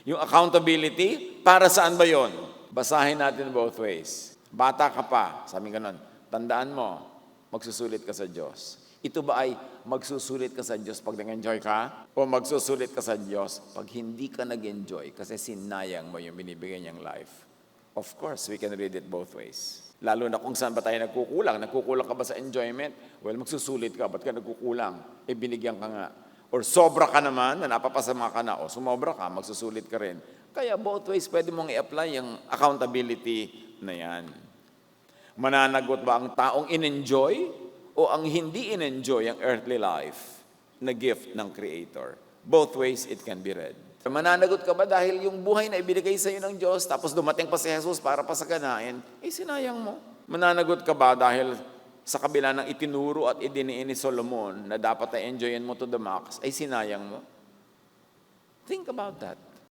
Yung accountability, para saan ba yon? Basahin natin both ways. Bata ka pa, sabi ganun, tandaan mo, magsusulit ka sa Diyos. Ito ba ay magsusulit ka sa Diyos pag nag-enjoy ka? O magsusulit ka sa Diyos pag hindi ka nag-enjoy kasi sinayang mo yung binibigay niyang life? Of course, we can read it both ways. Lalo na kung saan ba tayo nagkukulang. Nagkukulang ka ba sa enjoyment? Well, magsusulit ka. Ba't ka nagkukulang? Eh, binigyan ka nga. Or sobra ka naman, na napapasama ka na, o sumobra ka, magsusulit ka rin. Kaya both ways, pwede mong i-apply yung accountability na yan. Mananagot ba ang taong in-enjoy o ang hindi in-enjoy ang earthly life na gift ng Creator? Both ways, it can be read. Mananagot ka ba dahil yung buhay na ibinigay sa iyo ng Diyos, tapos dumating pa si Jesus para pasaganain, eh sinayang mo. Mananagot ka ba dahil sa kabila ng itinuro at idiniin ni Solomon na dapat na enjoyin mo to the max, ay sinayang mo? Think about that.